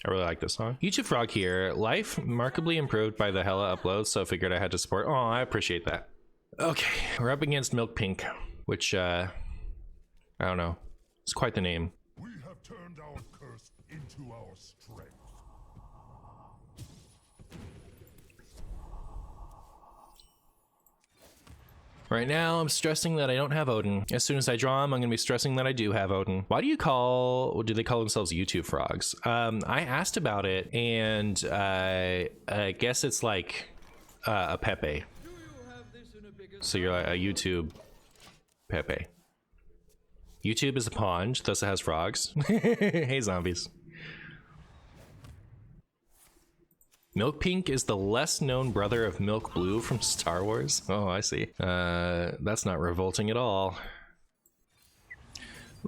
really like this song. YouTube Frog here. Life markedly improved by the hella uploads, so I figured I had to support. Oh, I appreciate that. Okay, we're up against Milk Pink, which I don't know. It's quite the name. We have turned our curse into our strength. Right now, I'm stressing that I don't have Odin. As soon as I draw him, I'm gonna be stressing that I do have Odin. Why do they call themselves YouTube Frogs? I asked about it, and I guess it's like a Pepe. So you're like a YouTube Pepe. YouTube is a pond, thus it has frogs. Hey, zombies. Milk Pink is the less known brother of Milk Blue from Star Wars. Oh, I see. That's not revolting at all.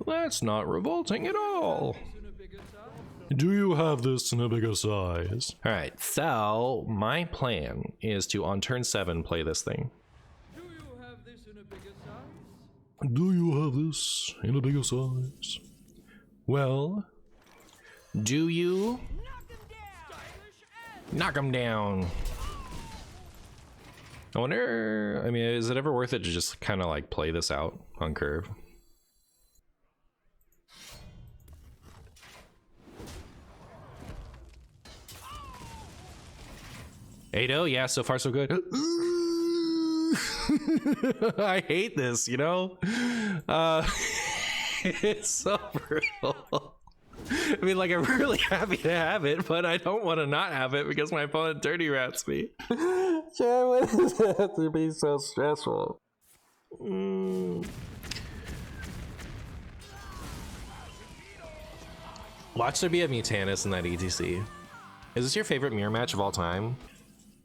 That's not revolting at all. Do you have this in a bigger size? All right, so my plan is to, on turn 7, play this thing. Do you have this in a bigger size? Do you have this in a bigger size? Well, do you? Knock him down. I wonder, I mean, is it ever worth it to just kind of like play this out on curve? Ado, yeah, so far so good. I hate this, you know? It's so brutal. I mean, like, I'm really happy to have it, but I don't want to not have it because my opponent dirty rats me. Sure, why does it have to be so stressful? Watch there be a Mutanus in that ETC. Is this your favorite mirror match of all time?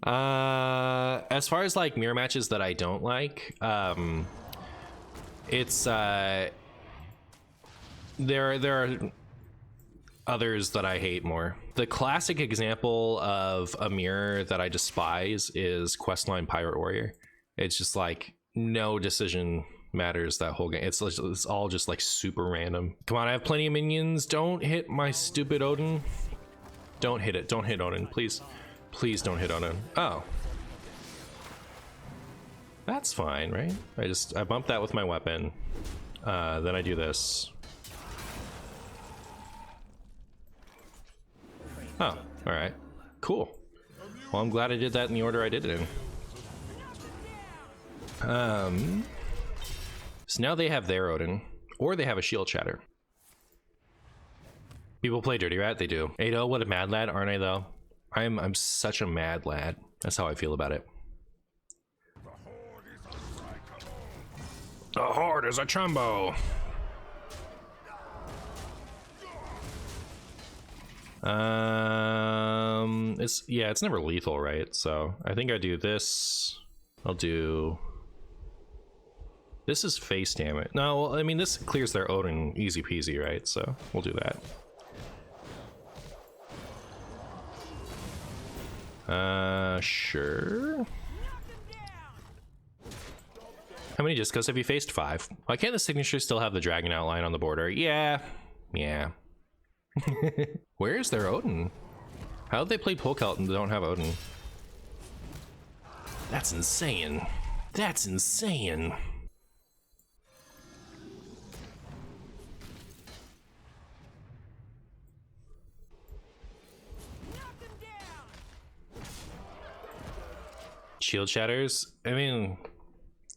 As far as like mirror matches that I don't like, it's there are others that I hate more. The classic example of a mirror that I despise is Questline Pirate Warrior. It's just like no decision matters that whole game. It's all just like super random. Come on, I have plenty of minions. Don't hit my stupid Odin. Don't hit it. Don't hit Odin, please. Please don't hit Odin. Oh. That's fine, right? I bump that with my weapon. Then I do this. Oh, all right, cool. Well, I'm glad I did that in the order I did it in. So now they have their Odin, or they have a shield shatter. People play Dirty Rat, they do. Ado, what a mad lad, aren't I though? I'm such a mad lad. That's how I feel about it. The Horde is a chumbo. It's never lethal, right? So I think I do this. I'll do this is face damage. No, well, I mean this clears their Odin easy peasy, right? So we'll do that. Sure. How many discos have you faced? 5. Why can't the signature still have the dragon outline on the border? Yeah. Where is their Odin? How did they play Polkelt and don't have Odin? That's insane. That's insane. Shield shatters? I mean,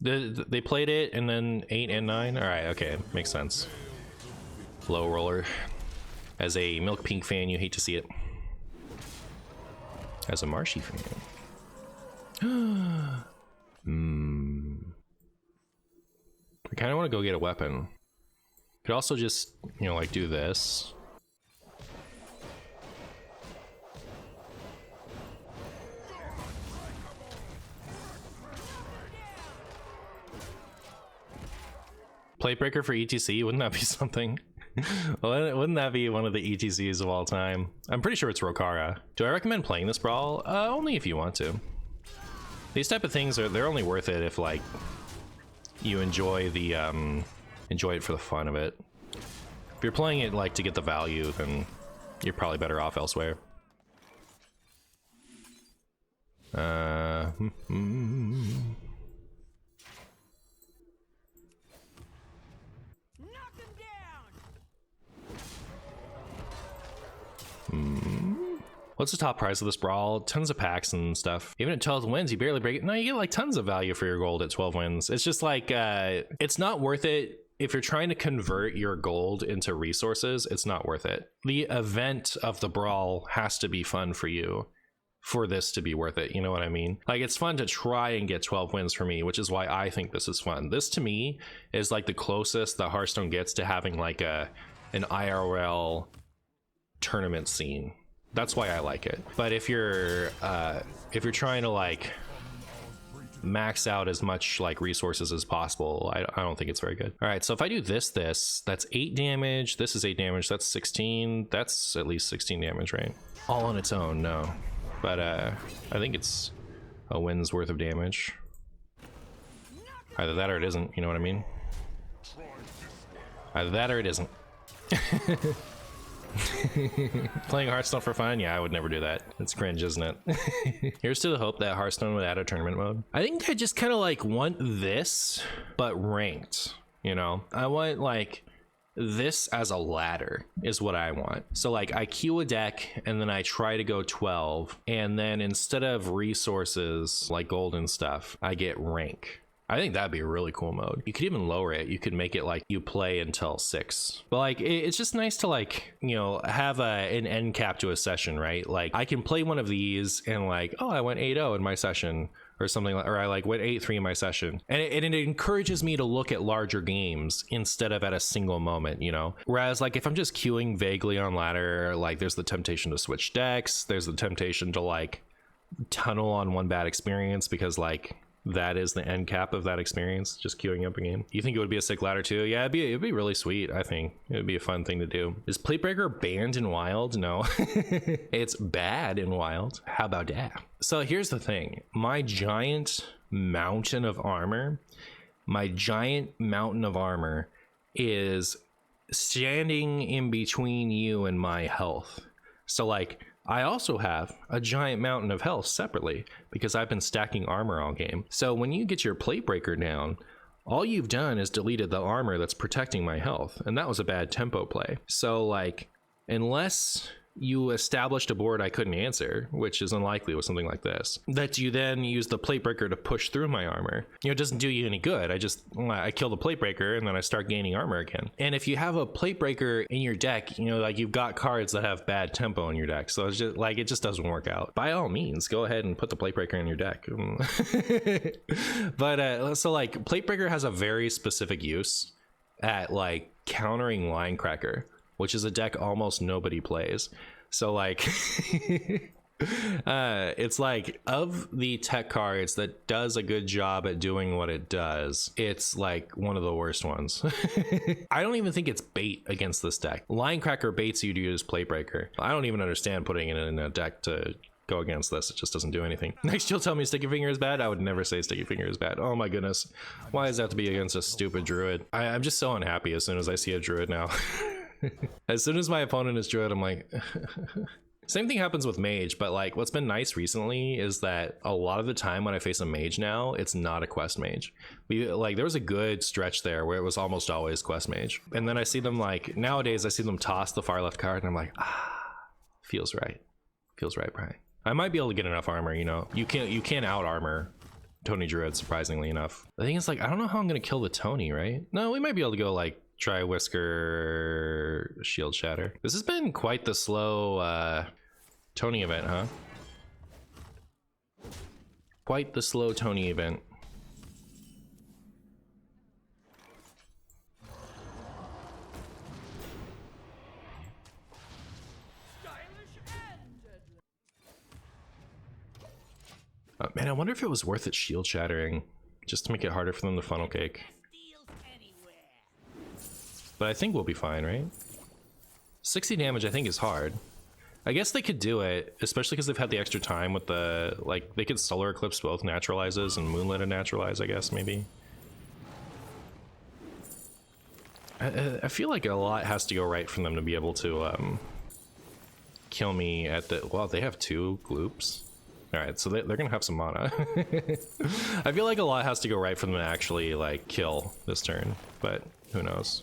they played it and then 8 and 9? Alright, okay, makes sense. Low roller. As a Milk Pink fan, you hate to see it. As a Marshy fan. I kind of want to go get a weapon. Could also just, you know, like do this. Plate breaker for ETC, wouldn't that be something? Well, wouldn't that be one of the ETCs of all time? I'm pretty sure it's Rokara. Do I recommend playing this brawl? Only if you want to. These type of things they're only worth it if like you enjoy the enjoy it for the fun of it. If you're playing it like to get the value, then you're probably better off elsewhere. Knock him down. What's the top price of this brawl? Tons of packs and stuff. Even at 12 wins, you barely break it. No, you get like tons of value for your gold at 12 wins. It's just like, it's not worth it. If you're trying to convert your gold into resources, it's not worth it. The event of the brawl has to be fun for you for this to be worth it. You know what I mean? Like, it's fun to try and get 12 wins for me, which is why I think this is fun. This to me is like the closest that Hearthstone gets to having like an IRL tournament scene. That's why I like it. But if you're trying to like max out as much like resources as possible, I don't think it's very good. All right, so if I do this, that's 8 damage. This is 8 damage. That's 16. That's at least 16 damage, right? All on its own, no. But I think it's a win's worth of damage. Either that or it isn't. You know what I mean? Either that or it isn't. Playing Hearthstone for fun? Yeah, I would never do that. It's cringe, isn't it? Here's to the hope that Hearthstone would add a tournament mode. I think I just kind of like want this, but ranked, you know? I want like this as a ladder is what I want. So like I queue a deck and then I try to go 12, and then instead of resources like gold and stuff, I get rank. I think that'd be a really cool mode. You could even lower it. You could make it like you play until 6. But like, it's just nice to like, you know, have an end cap to a session, right? Like I can play one of these and like, oh, I went 8-0 in my session or something, like, or I like went 8-3 in my session. And it encourages me to look at larger games instead of at a single moment, you know? Whereas like if I'm just queuing vaguely on ladder, like there's the temptation to switch decks. There's the temptation to like tunnel on one bad experience because like, that is the end cap of that experience, just queuing up a game. You think it would be a sick ladder too? Yeah, it'd be really sweet, I think. It would be a fun thing to do. Is Platebreaker banned in Wild? No. It's bad in Wild. How about that? So here's the thing. My giant mountain of armor is standing in between you and my health. So like, I also have a giant mountain of health separately because I've been stacking armor all game. So when you get your Platebreaker down, all you've done is deleted the armor that's protecting my health. And that was a bad tempo play. So like, unless you established a board I couldn't answer, which is unlikely with something like this, that you then use the Platebreaker to push through my armor, you know, it doesn't do you any good. I kill the Platebreaker and then I start gaining armor again. And if you have a Platebreaker in your deck, you know, like you've got cards that have bad tempo in your deck, so it's just like, it just doesn't work out. By all means, go ahead and put the Platebreaker in your deck. But so like Platebreaker has a very specific use at like countering Linecracker, which is a deck almost nobody plays. So like it's like, of the tech cards that does a good job at doing what it does, it's like one of the worst ones. I don't even think it's bait against this deck. Linecracker baits you to use Platebreaker. I don't even understand putting it in a deck to go against this. It just doesn't do anything. Next you'll tell me Sticky Finger is bad. I would never say Sticky Finger is bad. Oh my goodness, why does that have to be against a stupid druid? I'm just so unhappy as soon as I see a druid now. As soon as my opponent is druid, I'm like same thing happens with mage. But like, what's been nice recently is that a lot of the time when I face a mage now, it's not a quest mage. Like there was a good stretch there where it was almost always quest mage, and then I see them like nowadays I see them toss the far left card and I'm like, feels right, Brian. I might be able to get enough armor, you know. You can't out armor Tony Druid, surprisingly enough. The thing is, like, I don't know how I'm gonna kill the Tony, right? No, we might be able to go like try Whisker, Shield Shatter. This has been quite the slow Tony event, huh? Quite the slow Tony event. Man, I wonder if it was worth it shield shattering just to make it harder for them to funnel cake. But I think we'll be fine, right? 60 damage I think is hard. I guess they could do it, especially because they've had the extra time with the, like, they could Solar Eclipse both Naturalizes and Moonlit and Naturalize, I guess, maybe. I feel like a lot has to go right for them to be able to kill me at the... Well, they have 2 gloops. All right, so they're gonna have some mana. I feel like a lot has to go right for them to actually like kill this turn, but who knows?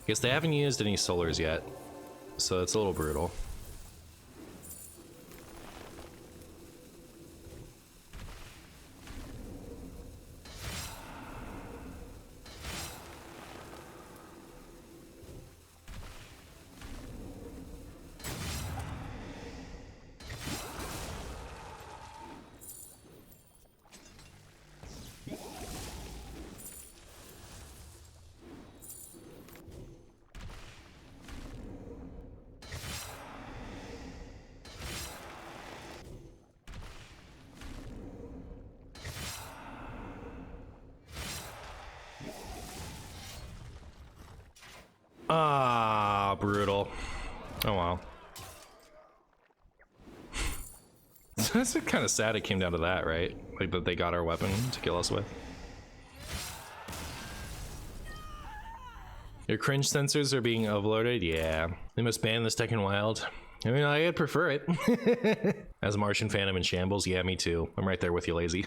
Guess they haven't used any solars yet, so it's a little brutal. Ah, brutal. Oh wow. That's kind of sad it came down to that, right? Like that they got our weapon to kill us with. Your cringe sensors are being uploaded? Yeah. They must ban this deck in Wild. I mean, I'd prefer it. As a Martian Phantom in shambles, yeah, me too. I'm right there with you, lazy.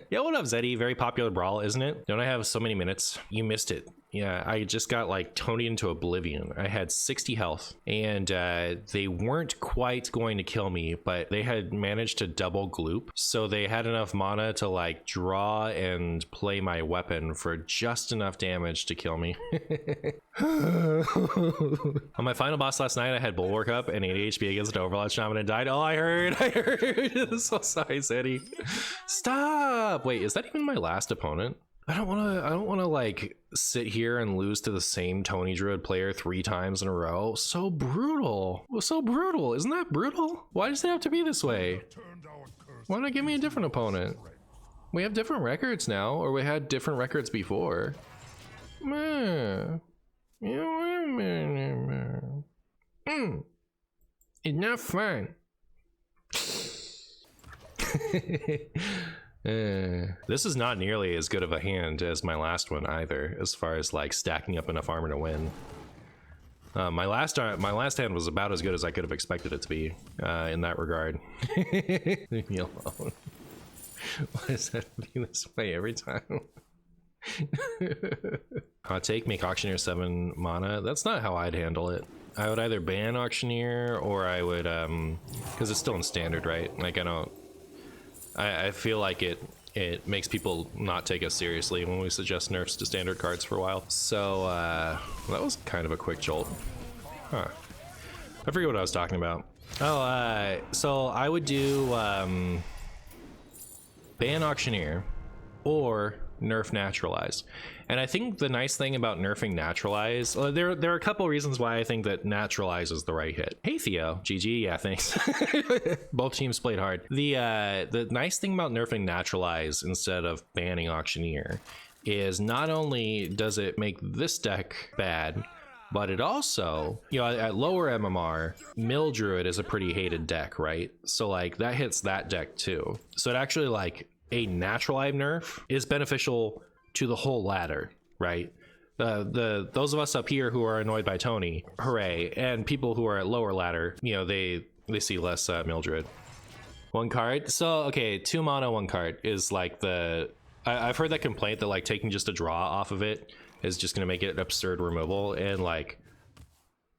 Yo, what up, Zeddy? Very popular brawl, isn't it? Don't I have so many minutes? You missed it. Yeah, I just got like Tony into oblivion. I had 60 health, and they weren't quite going to kill me, but they had managed to double gloop, so they had enough mana to like draw and play my weapon for just enough damage to kill me. On my final boss last night, I had Bulwark up and 80 HP against an Overlord Shaman and died. Oh, I heard. So sorry, Zeddy. Stop. Wait, is that even my last opponent? I don't want to like sit here and lose to the same Tony Druid player 3 times in a row. So brutal. So brutal. Isn't that brutal? Why does it have to be this way? Why not give me a different opponent? We have different records now, or we had different records before. It's not fun. This is not nearly as good of a hand as my last one either, as far as like stacking up enough armor to win. My last hand was about as good as I could have expected it to be in that regard. Leave me alone. Why does that be this way every time? Hot take, make Auctioneer 7 mana. That's not how I'd handle it. I would either ban Auctioneer, or I would because it's still in standard, right? Like I feel like it makes people not take us seriously when we suggest nerfs to standard cards for a while. So that was kind of a quick jolt. Huh. I forget what I was talking about. Oh, so I would do ban Auctioneer or nerf Naturalize. And I think the nice thing about nerfing Naturalize, there are a couple reasons why I think that Naturalize is the right hit. Hey Theo, GG, yeah, thanks. Both teams played hard. The nice thing about nerfing Naturalize instead of banning Auctioneer is not only does it make this deck bad, but it also, you know, at lower MMR, Mill Druid is a pretty hated deck, right? So like that hits that deck too. So it actually like a Naturalize nerf is beneficial to the whole ladder, right? Those of us up here who are annoyed by Tony, hooray, and people who are at lower ladder, you know, they see less Mildred. 1 card. So okay, 2 mana, 1 card is like I've heard that complaint that like taking just a draw off of it is just gonna make it an absurd removal, and like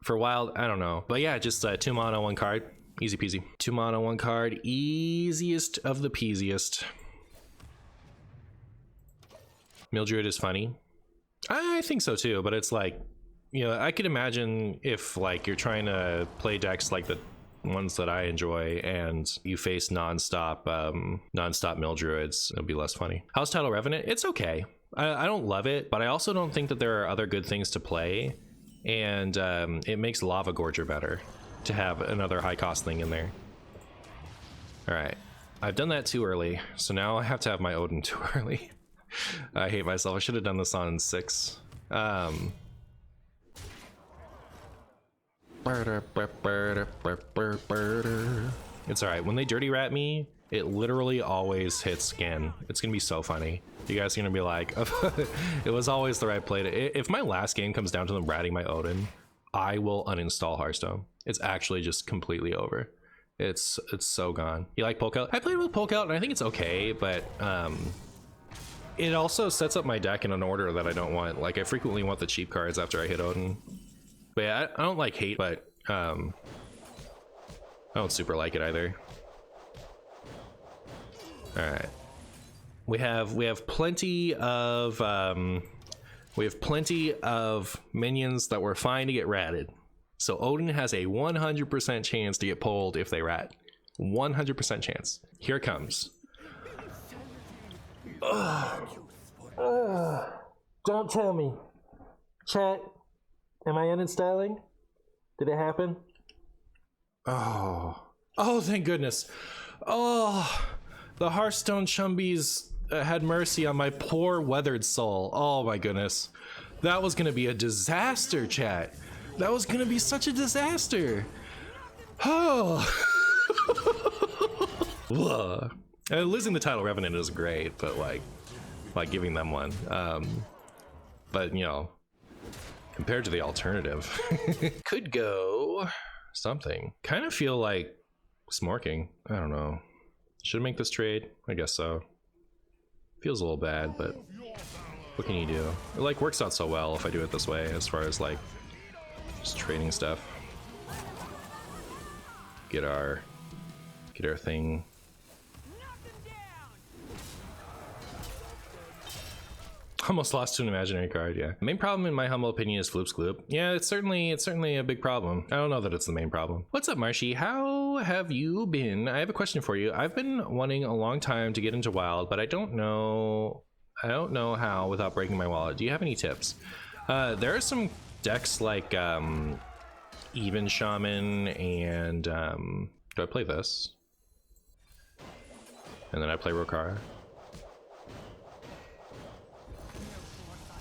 for Wild, I don't know, but yeah, just 2 mana, 1 card, easy peasy. 2 mana, 1 card, easiest of the peasiest. Mildred is funny. I think so too, but it's like, you know, I could imagine if like you're trying to play decks like the ones that I enjoy and you face non-stop Mildruids, it'll be less funny. House Title Revenant, it's okay. I don't love it, but I also don't think that there are other good things to play, and it makes Lava Gorger better to have another high cost thing in there. All right, I've done that too early, so now I have to have my Odin too early. I hate myself. I should have done this on 6. It's all right. When they dirty rat me, it literally always hits skin. It's gonna be so funny. You guys are gonna be like, it was always the right play to. If my last game comes down to them ratting my Odin, I will uninstall Hearthstone. It's actually just completely over. It's so gone. You like Poke Out? I played with Poke Out and I think it's okay, but it also sets up my deck in an order that I don't want. Like I frequently want the cheap cards after I hit Odin. But yeah, I don't like hate, but I don't super like it either. All right, we have plenty of minions that were fine to get ratted. So Odin has a 100% chance to get pulled if they rat. 100% chance. Here it comes. Don't tell me. Chat, am I uninstalling? Did it happen? Oh, thank goodness. Oh, the Hearthstone chumbies had mercy on my poor weathered soul. Oh my goodness. That was gonna be a disaster, chat. That was gonna be such a disaster. Oh. Losing the title Revenant is great, but like giving them one. But you know, compared to the alternative, could go something. Kind of feel like smorking. I don't know. Should I make this trade? I guess so. Feels a little bad, but what can you do? It like works out so well if I do it this way, as far as like just trading stuff. Get our thing. Almost lost to an imaginary card, yeah. The main problem in my humble opinion is Floop's Gloop. Yeah, it's certainly a big problem. I don't know that it's the main problem. What's up, Marshy? How have you been? I have a question for you. I've been wanting a long time to get into Wild, but I don't know how without breaking my wallet. Do you have any tips? There are some decks like Even Shaman and do I play this? And then I play Rokara.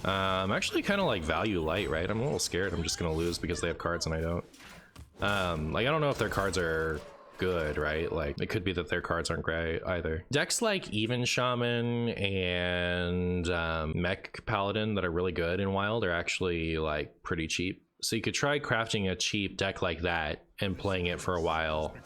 I'm actually kind of like value light, right? I'm a little scared I'm just gonna lose because they have cards and I don't. Like I don't know if their cards are good, right? Like it could be that their cards aren't great either. Decks like Even Shaman and Mech Paladin that are really good in Wild are actually like pretty cheap. So you could try crafting a cheap deck like that and playing it for a while.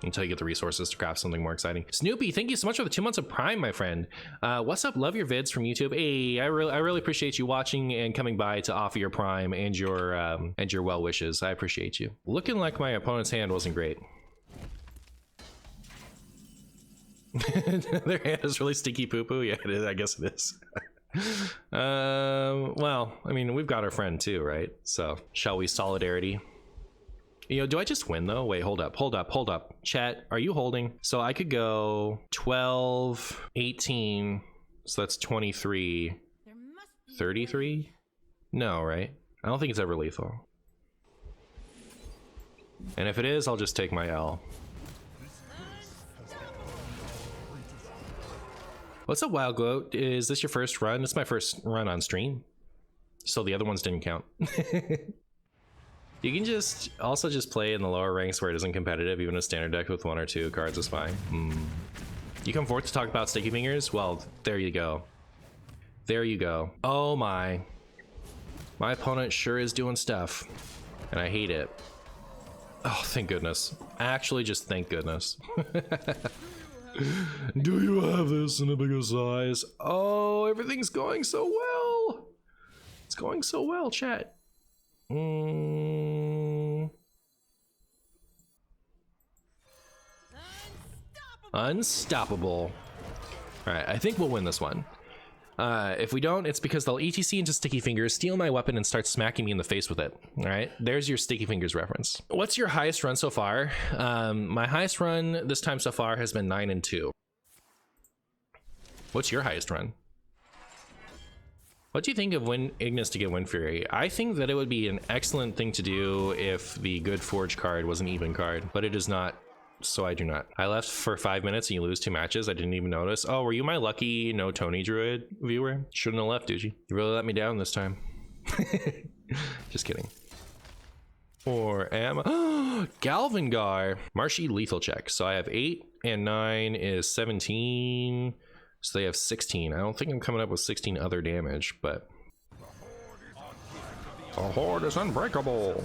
Until you get the resources to craft something more exciting. Snoopy, thank you so much for the 2 months of Prime, my friend. What's up? Love your vids from YouTube. Hey, I really appreciate you watching and coming by to offer your Prime and your well wishes. I appreciate you. Looking like my opponent's hand wasn't great. Their hand is really stinky poo poo. Yeah, it is. I guess it is. Well, I mean, we've got our friend too, right? So, shall we solidarity? You know, do I just win though? Wait, hold up. Chat, are you holding? So I could go 12, 18, so that's 23, 33? No, right? I don't think it's ever lethal. And if it is, I'll just take my L. What's up, Wild Glow? Is this your first run? It's my first run on stream. So the other ones didn't count. You can just play in the lower ranks where it isn't competitive. Even a standard deck with 1 or 2 cards is fine. You come forth to talk about Sticky Fingers? Well, there you go. There you go. Oh my. My opponent sure is doing stuff. And I hate it. Oh, thank goodness. Actually, just thank goodness. Do you have this in a bigger size? Oh, everything's going so well. It's going so well, chat. Unstoppable. All right, I think we'll win this one. If we don't, it's because they'll ETC into Sticky Fingers, steal my weapon, and start smacking me in the face with it. All right, there's your Sticky Fingers reference. What's your highest run so far? My highest run this time so far has been 9-2. What's your highest run? What do you think of Ignis to get Wind Fury? I think that it would be an excellent thing to do if the Good Forge card was an even card, but it is not, so I do not. I left for 5 minutes and you lose 2 matches. I didn't even notice. Oh, were you my lucky no Tony Druid viewer? Shouldn't have left, did you? You really let me down this time. Just kidding. Or am Galvangar. Marshy lethal check. So I have 8 and 9 is 17. So they have 16. I don't think I'm coming up with 16 other damage, but the horde is unbreakable.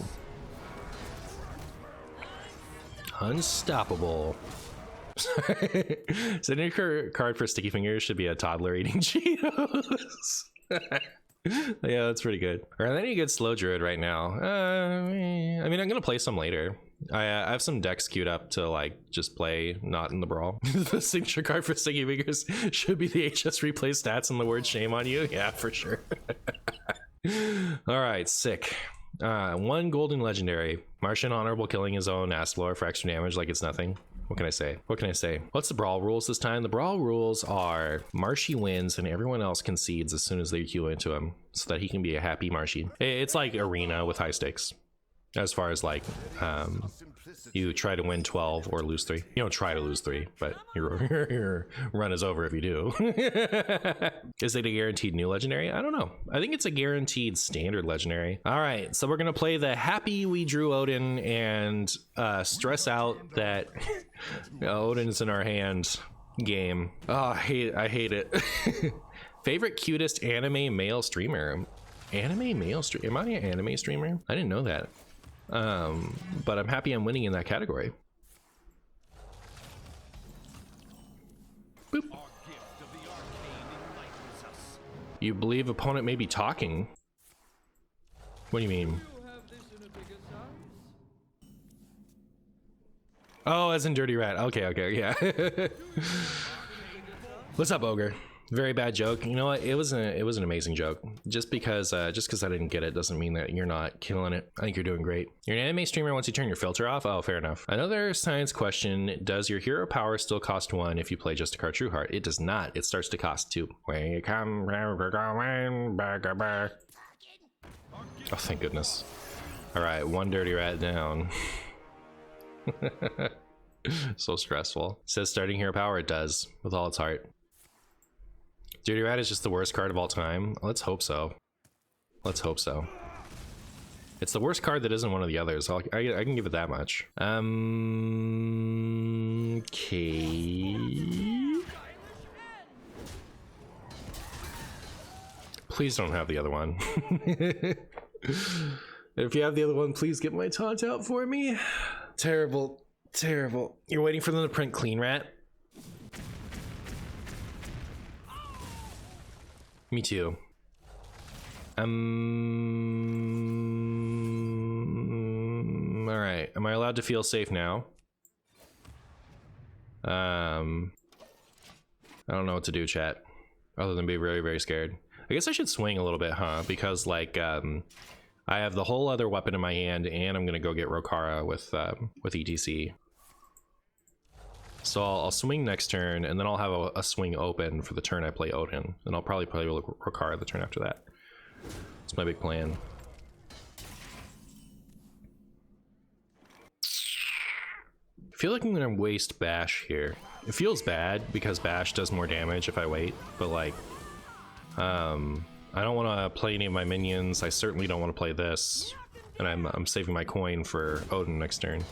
Unstoppable. So your card for Sticky Fingers should be a toddler eating Cheetos. Yeah, that's pretty good. Are there any good slow druid right now? I mean, I'm gonna play some later. I have some decks queued up to like just play not in the brawl. The signature card for Sticky Fingers should be the HS replay stats and the word shame on you. Yeah, for sure. All right, sick. 1 golden legendary. Martian honorable killing his own Astlore for extra damage like it's nothing. What can I say? What can I say? What's the brawl rules this time? The brawl rules are Marshy wins and everyone else concedes as soon as they queue into him so that he can be a happy Marshy. It's like arena with high stakes. As far as like, you try to win 12 or lose 3. You don't try to lose 3, but your run is over if you do. Is it a guaranteed new legendary? I don't know. I think it's a guaranteed standard legendary. All right, so we're gonna play the happy we drew Odin and stress out that Odin's in our hand game. Oh, I hate it. Favorite cutest anime male streamer. Anime male streamer? Am I an anime streamer? I didn't know that. But I'm happy I'm winning in that category. Boop. You believe opponent may be talking? What do you mean? Oh, as in Dirty Rat. Okay, yeah. What's up, Ogre? Very bad joke. You know what? It was an amazing joke. Just because I didn't get it doesn't mean that you're not killing it. I think you're doing great. You're an anime streamer once you turn your filter off. Oh, fair enough. Another science question: does your hero power still cost 1 if you play just a card True Heart? It does not. It starts to cost 2. When you come, oh, thank goodness. All right, 1 Dirty Rat down. So stressful. It says starting hero power. It does with all its heart. Dirty Rat is just the worst card of all time. Let's hope so. Let's hope so. It's the worst card that isn't one of the others. I can give it that much. Okay. Please don't have the other one. If you have the other one, please get my taunt out for me. Terrible, terrible. You're waiting for them to print Clean Rat? Me too. All right. Am I allowed to feel safe now? I don't know what to do, chat, other than be very, very scared. I guess I should swing a little bit, huh? Because like, I have the whole other weapon in my hand, and I'm gonna go get Rokara with ETC. So I'll swing next turn, and then I'll have a swing open for the turn I play Odin. And I'll probably play Rokara the turn after that. That's my big plan. I feel like I'm gonna waste Bash here. It feels bad because Bash does more damage if I wait, but like, I don't want to play any of my minions. I certainly don't want to play this, and I'm saving my coin for Odin next turn.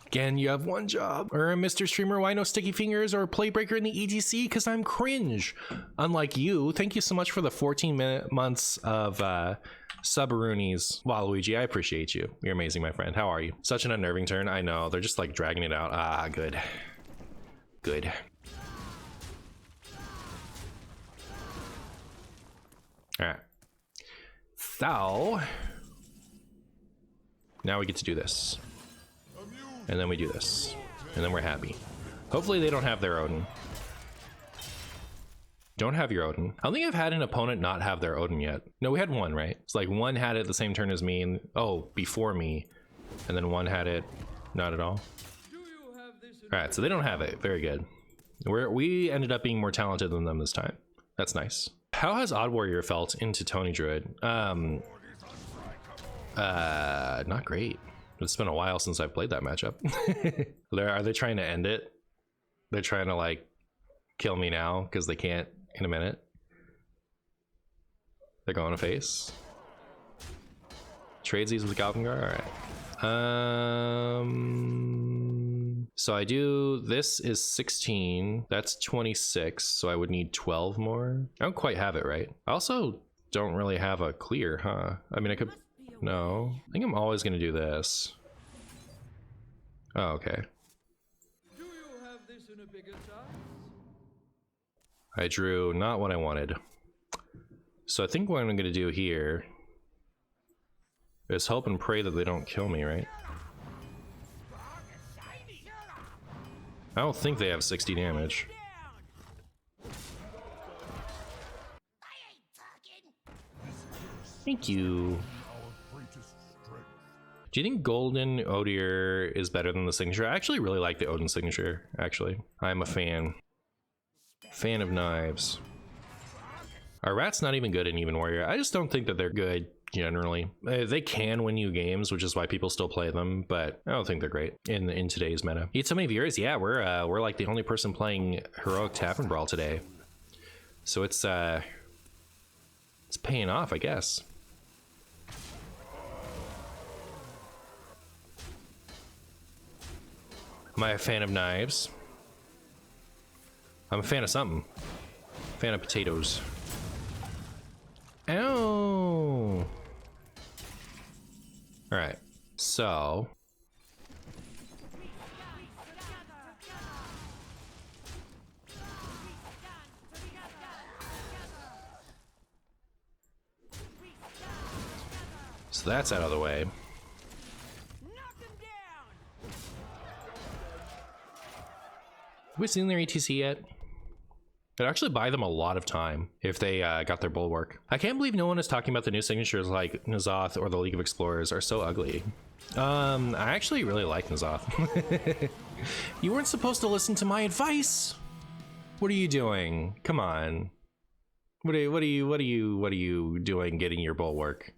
Again, you have one job. Or Mr. Streamer, why no Sticky Fingers or Playbreaker in the ETC? Because I'm cringe. Unlike you, thank you so much for the 14 months of sub-roonies. Waluigi, I appreciate you. You're amazing, my friend. How are you? Such an unnerving turn. I know. They're just like dragging it out. Ah, good. Good. All right. So now we get to do this. And then we do this. And then we're happy. Hopefully they don't have their Odin. Don't have your Odin. I don't think I've had an opponent not have their Odin yet. No, we had one, right? It's like one had it the same turn as me, and before me. And then one had it not at all. All right, so they don't have it. Very good. We ended up being more talented than them this time. That's nice. How has Odd Warrior felt into Tony Druid? Not great. It's been a while since I've played that matchup. Are they trying to end it? They're trying to like kill me now because they can't in a minute. They're going to face. Trades these with Galvangar. All right. So I do, this is 16. That's 26. So I would need 12 more. I don't quite have it right. I also don't really have a clear, huh? I mean, I could, no. I think I'm always gonna do this. Oh, okay. Do you have this in a bigger size? I drew not what I wanted. So I think what I'm gonna do here is hope and pray that they don't kill me, right? I don't think they have 60 damage. Thank you. Our greatest strength. Do you think Golden Odier is better than the signature? I actually really like the Odin signature, actually. I'm a fan. Fan of knives. Our rat's not even good in Even Warrior. I just don't think that they're good generally. They can win you games, which is why people still play them, but I don't think they're great in today's meta. You had so many viewers. Yeah, we're like the only person playing Heroic Tavern Brawl today. So it's paying off, I guess. Am I a fan of knives? I'm a fan of something. Fan of potatoes. Ow! Alright, so... So that's out of the way. Have we seen their ETC yet? It'd actually buy them a lot of time if they got their bulwark. I can't believe no one is talking about the new signatures like N'Zoth or the League of Explorers are so ugly. I actually really like N'Zoth. You weren't supposed to listen to my advice. What are you doing? Come on. What are you doing getting your bulwark?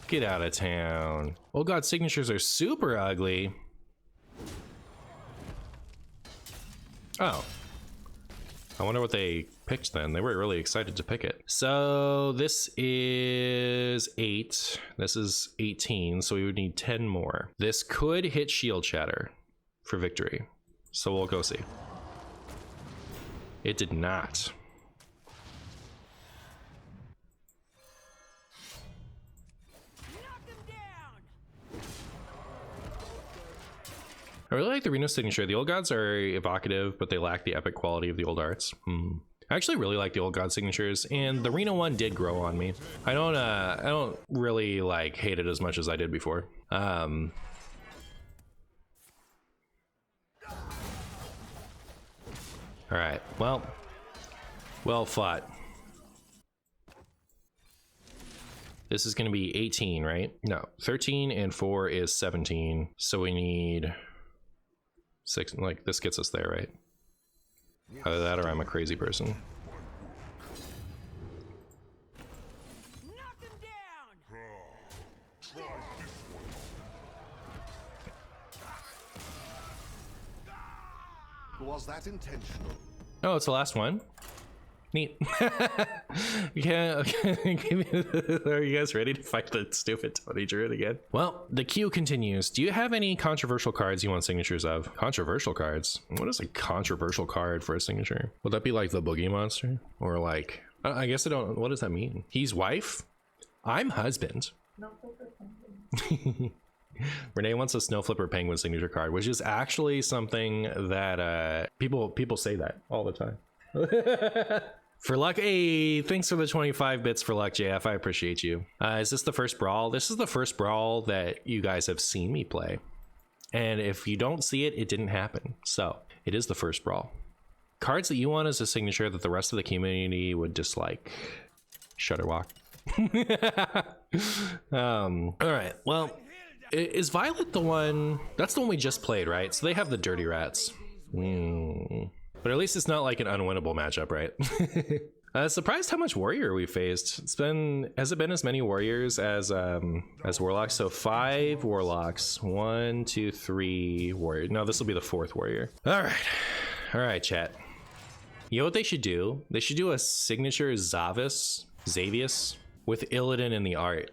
Get out of town. Oh god, signatures are super ugly. Oh. I wonder what they picked then. They were really excited to pick it. So this is 8. This is 18, so we would need 10 more. This could hit Shield Shatter for victory. So we'll go see. It did not. I really like the Reno signature. The old gods are evocative, but they lack the epic quality of the old arts. I actually really like the old god signatures, and the Reno one did grow on me. I don't really like hate it as much as I did before. All right, well fought. This is gonna be 18, right? No, 13 and 4 is 17. So we need 6, like this gets us there, right? Either that or I'm a crazy person. Knock him down. Was that intentional? Oh, it's the last one? Neat. Yeah, okay. Are you guys ready to fight the stupid Tony Druid again? Well, the queue continues. Do you have any controversial cards you want signatures of? Controversial cards? What is a controversial card for a signature? Would that be like the Boogie Monster? Or like, I guess I don't, what does that mean? He's wife? I'm husband. Renee wants a Snow Flipper Penguin signature card, which is actually something that people say that all the time. For luck, hey, thanks for the 25 bits for luck, JF. I appreciate you. Is this the first brawl? This is the first brawl that you guys have seen me play. And if you don't see it, it didn't happen. So it is the first brawl. Cards that you want as a signature that the rest of the community would dislike. Shutterwalk. All right, well, is Violet the one? That's the one we just played, right? So they have the Dirty Rats. But at least it's not like an unwinnable matchup, right? Surprised how much warrior we faced. Has it been as many warriors as warlocks? So 5 warlocks, 1, 2, 3 warrior. No, this will be the 4th warrior. All right, chat. You know what they should do? They should do a signature Xavius with Illidan in the art.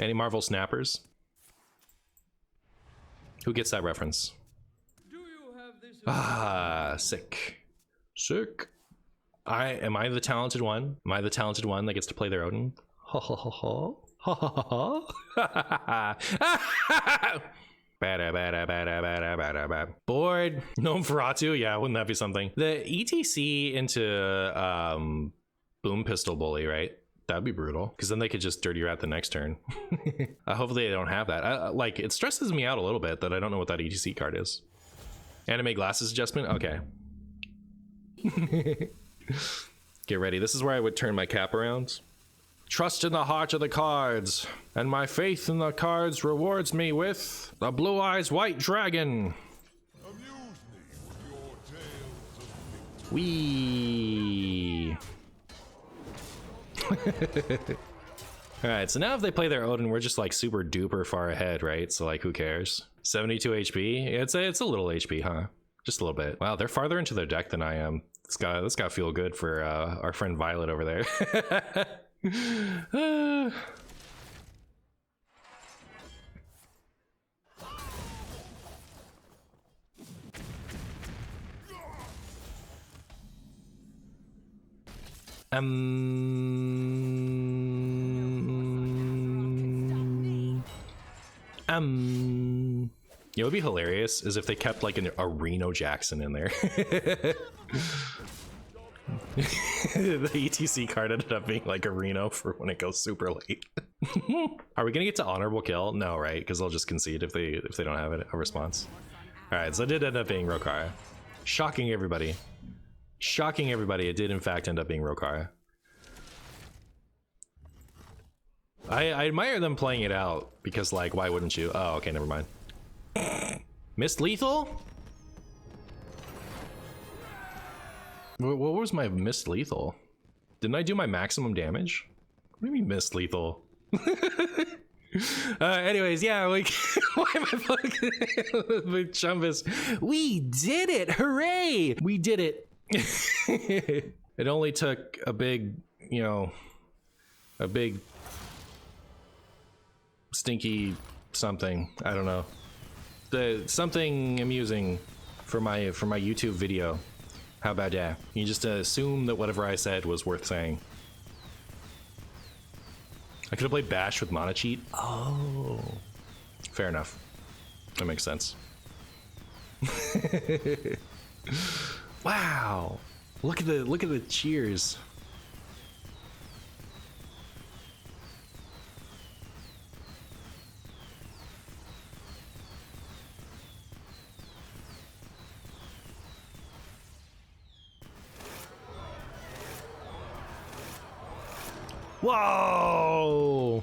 Any Marvel snappers? Who gets that reference? Do you have this? Ah, sick. Sick. Am I the talented one? Am I the talented one that gets to play their Odin? Ha ha ha ha. Ha ha ha ha. Bored. Nosferatu? Yeah, wouldn't that be something? The ETC into Boom Pistol Bully, right? That'd be brutal, because then they could just dirty rat the next turn. Hopefully they don't have that. Like, it stresses me out a little bit that I don't know what that ETC card is. Anime glasses adjustment? Okay. Get ready. This is where I would turn my cap around. Trust in the heart of the cards, and my faith in the cards rewards me with the Blue Eyes White Dragon. Amuse me with your tales of victory. Wee. Alright, so now if they play their Odin, we're just like super duper far ahead, right? So like, who cares? 72 HP? It's a little HP, huh? Just a little bit. Wow, they're farther into their deck than I am. This got feel good for our friend Violet over there. It would be hilarious is if they kept like a Reno Jackson in there. The ETC card ended up being like a Reno for when it goes super late. Are we gonna get to honorable kill? No, right? Because they'll just concede if they don't have a response. All right, so it did end up being Rokara. Shocking everybody. Shocking everybody, it did in fact end up being Rokara. I admire them playing it out because, like, why wouldn't you? Oh, okay, never mind. Missed lethal? What was my missed lethal? Didn't I do my maximum damage? What do you mean missed lethal? Anyways, yeah, like, why am I fucking with Chumbus? We did it! Hooray! We did it. It only took a big, you know, a big stinky something. I don't know. Something amusing for my YouTube video. How about that? You just assume that whatever I said was worth saying. I could have played Bash with Mana Cheat. Oh, fair enough. That makes sense. Wow! Look at the cheers. Whoa!